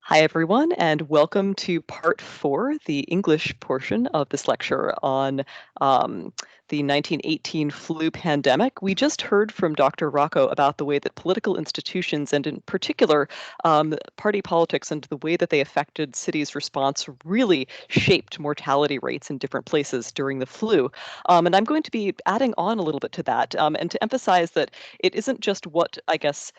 Hi, everyone, and welcome to part four, the English portion of this lecture on um, the 1918 flu pandemic. We just heard from Dr. Rocco about the way that political institutions, and in particular, party politics and the way that they affected cities' response really shaped mortality rates in different places during the flu. And I'm going to be adding on a little bit to that and to emphasize that it isn't just what, I guess,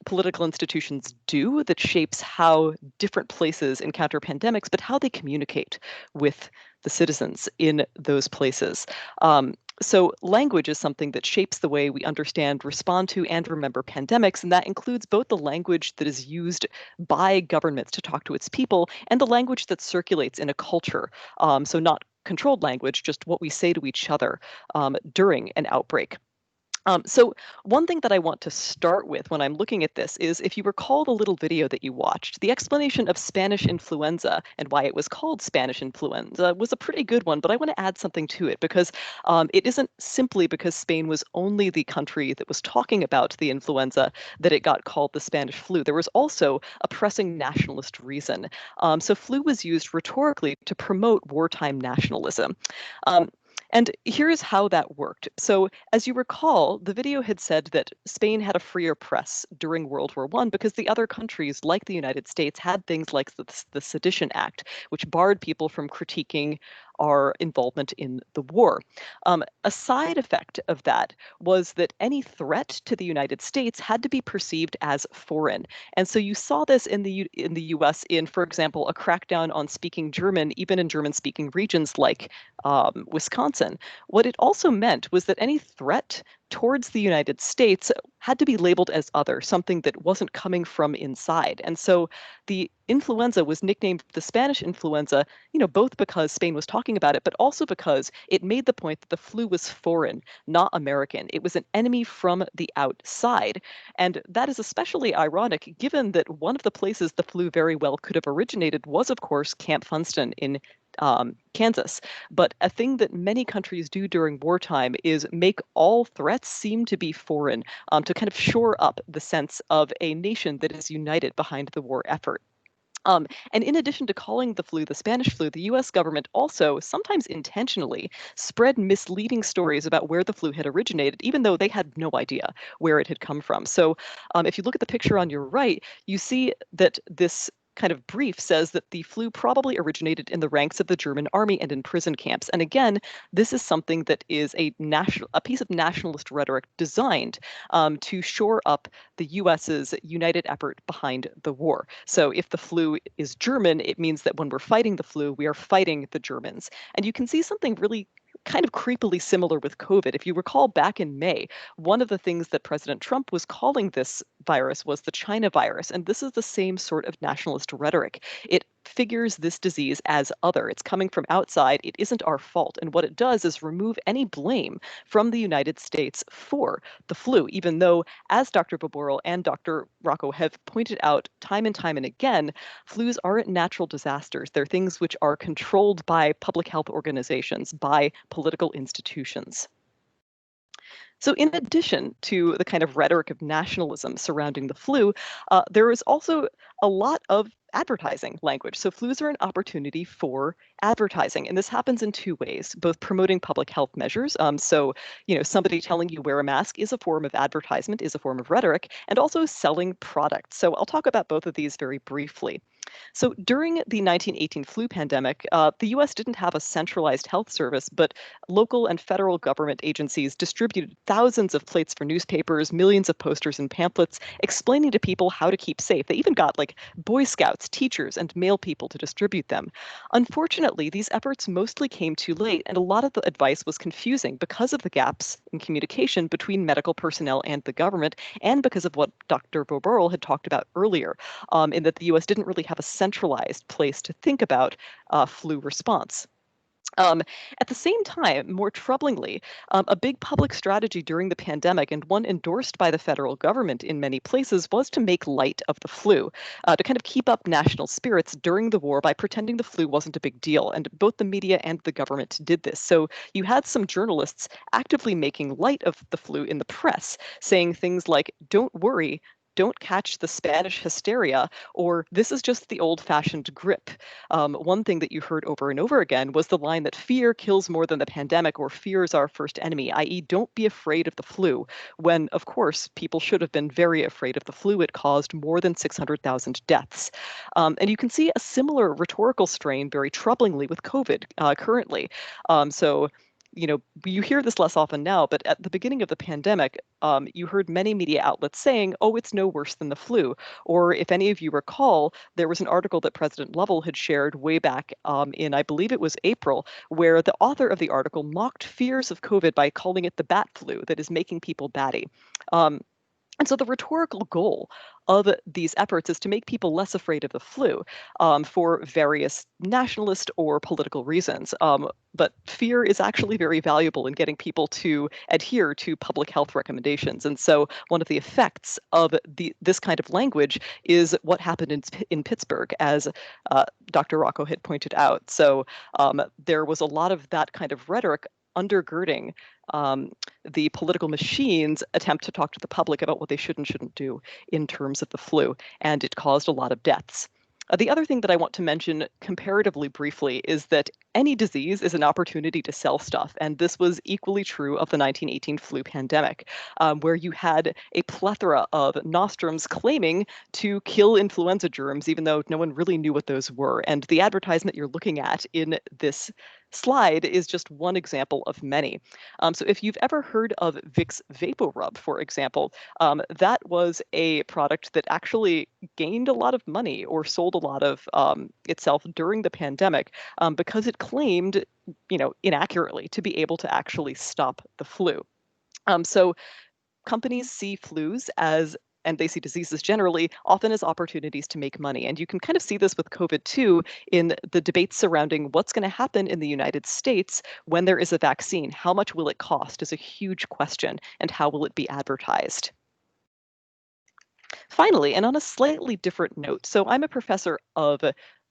political institutions do that shapes how different places encounter pandemics, but how they communicate with the citizens in those places. So language is something that shapes the way we understand, respond to, and remember pandemics, and that includes both the language that is used by governments to talk to its people and the language that circulates in a culture. So not controlled language, just what we say to each other during an outbreak. So one thing that I want to start with when I'm looking at this is if you recall the little video that you watched, the explanation of Spanish influenza and why it was called Spanish influenza was a pretty good one, but I want to add something to it because it isn't simply because Spain was only the country that was talking about the influenza that it got called the Spanish flu. There was also a pressing nationalist reason. So flu was used rhetorically to promote wartime nationalism. Um, and here's how that worked. So, as you recall, the video had said that Spain had a freer press during World War I because the other countries, like the United States, had things like the Sedition Act, which barred people from critiquing our involvement in the war. A side effect of that was that any threat to the United States had to be perceived as foreign. And so you saw this in the US in, for example, a crackdown on speaking German, even in German-speaking regions like Wisconsin. What it also meant was that any threat towards the United States had to be labeled as other, something that wasn't coming from inside. And so the influenza was nicknamed the Spanish influenza, both because Spain was talking about it, but also because it made the point that the flu was foreign, not American. It was an enemy from the outside. And that is especially ironic given that one of the places the flu very well could have originated was, of course, Camp Funston in Kansas. But a thing that many countries do during wartime is make all threats seem to be foreign to kind of shore up the sense of a nation that is united behind the war effort. And in addition to calling the flu the Spanish flu, the US government also, sometimes intentionally, spread misleading stories about where the flu had originated, even though they had no idea where it had come from. So if you look at the picture on your right, you see that this kind of brief says that the flu probably originated in the ranks of the German army and in prison camps. And again, this is something that is a piece of nationalist rhetoric designed to shore up the US's united effort behind the war. So if the flu is German, it means that when we're fighting the flu, we are fighting the Germans. And you can see something really kind of creepily similar with COVID. If you recall back in May, one of the things that President Trump was calling this virus was the China virus. And this is the same sort of nationalist rhetoric. It figures this disease as other. It's coming from outside. It isn't our fault. And what it does is remove any blame from the United States for the flu, even though, as Dr. Boboril and Dr. Rocco have pointed out time and again, flus aren't natural disasters. They're things which are controlled by public health organizations, by political institutions. So, in addition to the kind of rhetoric of nationalism surrounding the flu, there is also a lot of advertising language. So, flus are an opportunity for advertising, and this happens in two ways: both promoting public health measures. Somebody telling you wear a mask is a form of advertisement, is a form of rhetoric, and also selling products. So, I'll talk about both of these very briefly. So during the 1918 flu pandemic, the US didn't have a centralized health service, but local and federal government agencies distributed thousands of plates for newspapers, millions of posters and pamphlets explaining to people how to keep safe. They even got like Boy Scouts, teachers, and mail people to distribute them. Unfortunately, these efforts mostly came too late, and a lot of the advice was confusing because of the gaps in communication between medical personnel and the government, and because of what Dr. Boberl had talked about earlier, in that the US didn't really have a centralized place to think about flu response. Um, at the same time, more troublingly, a big public strategy during the pandemic, and one endorsed by the federal government in many places, was to make light of the flu, to kind of keep up national spirits during the war by pretending the flu wasn't a big deal. And both the media and the government did this. So you had some journalists actively making light of the flu in the press, saying things like, "Don't worry. don't catch the Spanish hysteria, or this is just the old-fashioned grip. One thing that you heard over and over again was the line that fear kills more than the pandemic, or fear is our first enemy, i.e., don't be afraid of the flu, when, of course, people should have been very afraid of the flu. It caused more than 600,000 deaths. And you can see a similar rhetorical strain very troublingly with COVID currently. So, you hear this less often now, but at the beginning of the pandemic, you heard many media outlets saying, oh, it's no worse than the flu. Or if any of you recall, there was an article that President Lovell had shared way back in, I believe it was April, where the author of the article mocked fears of COVID by calling it the bat flu that is making people batty. And so the rhetorical goal of these efforts is to make people less afraid of the flu for various nationalist or political reasons. But fear is actually very valuable in getting people to adhere to public health recommendations. And so one of the effects of this kind of language is what happened in Pittsburgh, as Dr. Rocco had pointed out. So there was a lot of that kind of rhetoric undergirding the political machine's attempt to talk to the public about what they should and shouldn't do in terms of the flu, and it caused a lot of deaths. The other thing that I want to mention comparatively briefly is that any disease is an opportunity to sell stuff, and this was equally true of the 1918 flu pandemic, where you had a plethora of nostrums claiming to kill influenza germs, even though no one really knew what those were. And the advertisement you're looking at in this slide is just one example of many. So if you've ever heard of Vicks VapoRub, for example, that was a product that actually gained a lot of money or sold a lot of itself during the pandemic because it claimed, inaccurately to be able to actually stop the flu. So companies see flus and they see diseases generally often as opportunities to make money. And you can kind of see this with COVID too in the debates surrounding what's going to happen in the United States when there is a vaccine. How much will it cost is a huge question, and how will it be advertised? Finally, and on a slightly different note, so I'm a professor of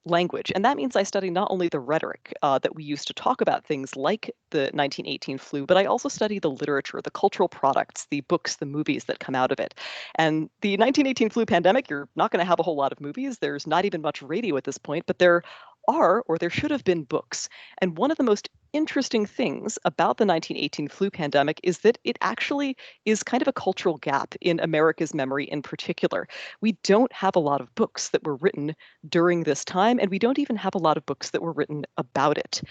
language, and that means I study not only the rhetoric that we use to talk about things like the 1918 flu, but I also study the literature, the cultural products, the books, the movies that come out of it. And the 1918 flu pandemic, you're not going to have a whole lot of movies. There's not even much radio at this point, but there are, or there should have been, books. And one of the most interesting things about the 1918 flu pandemic is that it actually is kind of a cultural gap in America's memory in particular. We don't have a lot of books that were written during this time, and we don't even have a lot of books that were written about it.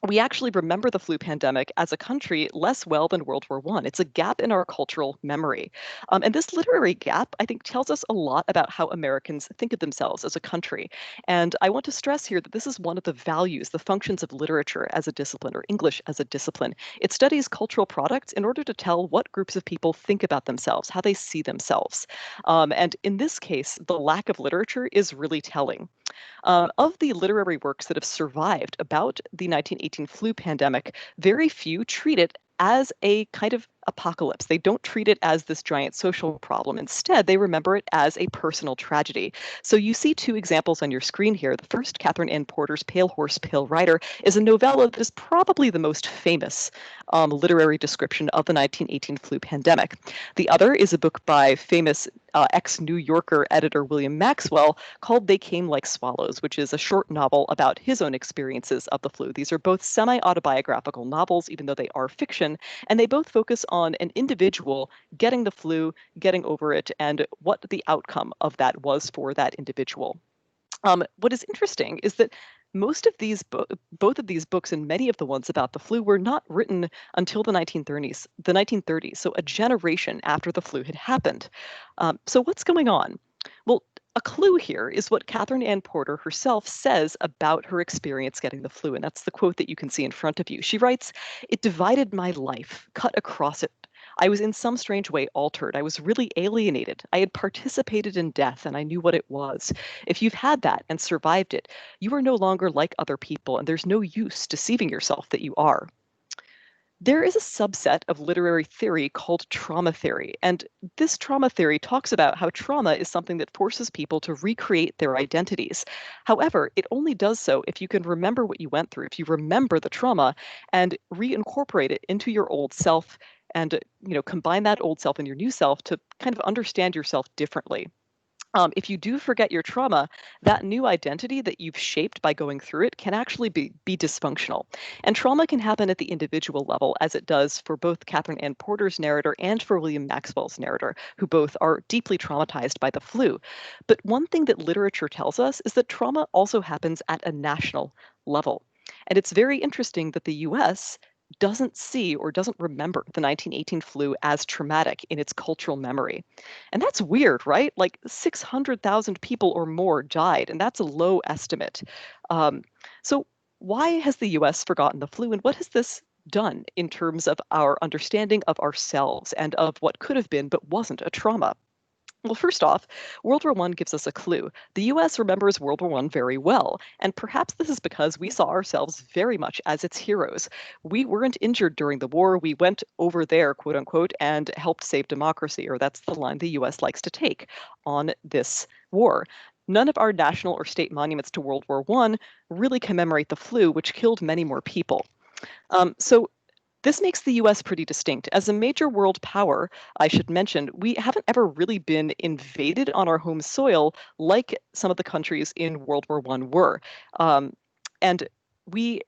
We actually remember the flu pandemic as a country less well than World War I. It's a gap in our cultural memory. And this literary gap, I think, tells us a lot about how Americans think of themselves as a country. And I want to stress here that this is one of the values, the functions of literature as a discipline, or English as a discipline. It studies cultural products in order to tell what groups of people think about themselves, how they see themselves. And in this case, the lack of literature is really telling. Of the literary works that have survived about the 1918 flu pandemic, very few treat it as a kind of apocalypse. They don't treat it as this giant social problem. Instead, they remember it as a personal tragedy. So you see two examples on your screen here. The first, Catherine Ann Porter's Pale Horse, Pale Rider, is a novella that is probably the most famous literary description of the 1918 flu pandemic. The other is a book by famous ex-New Yorker editor William Maxwell called They Came Like Swallows, which is a short novel about his own experiences of the flu. These are both semi-autobiographical novels, even though they are fiction, and they both focus on an individual getting the flu, getting over it, and what the outcome of that was for that individual. What is interesting is that most of these both of these books and many of the ones about the flu were not written until the 1930s, so a generation after the flu had happened. So what's going on? Well, a clue here is what Catherine Ann Porter herself says about her experience getting the flu, and that's the quote that you can see in front of you. She writes, "It divided my life, cut across it. I was in some strange way altered. I was really alienated. I had participated in death and I knew what it was. If you've had that and survived it, you are no longer like other people, and there's no use deceiving yourself that you are." There is a subset of literary theory called trauma theory, and this trauma theory talks about how trauma is something that forces people to recreate their identities. However, it only does so if you can remember what you went through, if you remember the trauma and reincorporate it into your old self and combine that old self and your new self to kind of understand yourself differently. If you do forget your trauma, that new identity that you've shaped by going through it can actually be dysfunctional. And trauma can happen at the individual level, as it does for both Catherine Ann Porter's narrator and for William Maxwell's narrator, who both are deeply traumatized by the flu. But one thing that literature tells us is that trauma also happens at a national level. And it's very interesting that the US doesn't see or doesn't remember the 1918 flu as traumatic in its cultural memory. And that's weird, right? Like 600,000 people or more died, and that's a low estimate. Um, so, why has the US forgotten the flu, and what has this done in terms of our understanding of ourselves and of what could have been but wasn't a trauma? Well, first off, World War I gives us a clue. The US remembers World War I very well, and perhaps this is because we saw ourselves very much as its heroes. We weren't injured during the war. We went over there, quote unquote, and helped save democracy, or that's the line the US likes to take on this war. None of our national or state monuments to World War I really commemorate the flu, which killed many more people. So this makes the US pretty distinct. As a major world power, I should mention, we haven't ever really been invaded on our home soil like some of the countries in World War I were. And we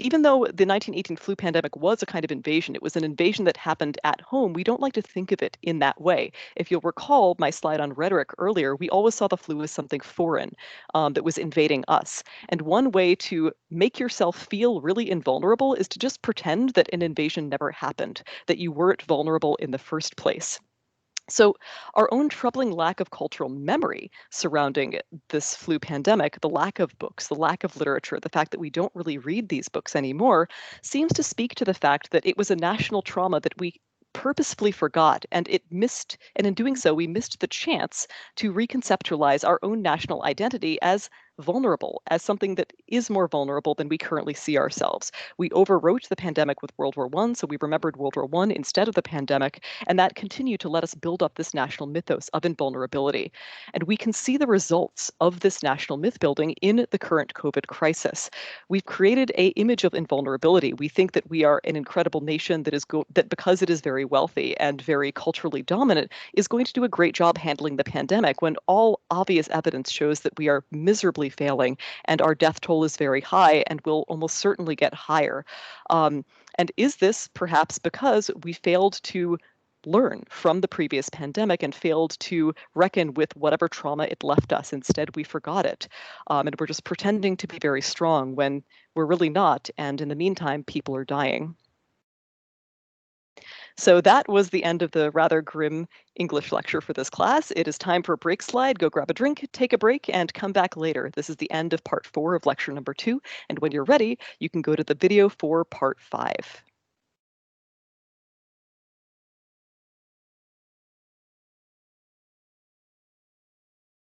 even though the 1918 flu pandemic was a kind of invasion, it was an invasion that happened at home. We don't like to think of it in that way. If you'll recall my slide on rhetoric earlier, we always saw the flu as something foreign that was invading us. And one way to make yourself feel really invulnerable is to just pretend that an invasion never happened, that you weren't vulnerable in the first place. So, our own troubling lack of cultural memory surrounding this flu pandemic, the lack of books, the lack of literature, the fact that we don't really read these books anymore, seems to speak to the fact that it was a national trauma that we purposefully forgot, and and in doing so, we missed the chance to reconceptualize our own national identity as vulnerable, as something that is more vulnerable than we currently see ourselves. We overwrote the pandemic with World War I, so we remembered World War I instead of the pandemic, and that continued to let us build up this national mythos of invulnerability. And we can see the results of this national myth building in the current COVID crisis. We've created a image of invulnerability. We think that we are an incredible nation that because it is very wealthy and very culturally dominant is going to do a great job handling the pandemic, when all obvious evidence shows that we are miserably failing and our death toll is very high and will almost certainly get higher. Um, and is this perhaps because we failed to learn from the previous pandemic and failed to reckon with whatever trauma it left us? Instead, we forgot it. And we're just pretending to be very strong when we're really not. And in the meantime, people are dying. So that was the end of the rather grim English lecture for this class. It is time for a break slide. Go grab a drink, take a break, and come back later. This is the end of part 4 of lecture number 2. And when you're ready, you can go to the video for part 5.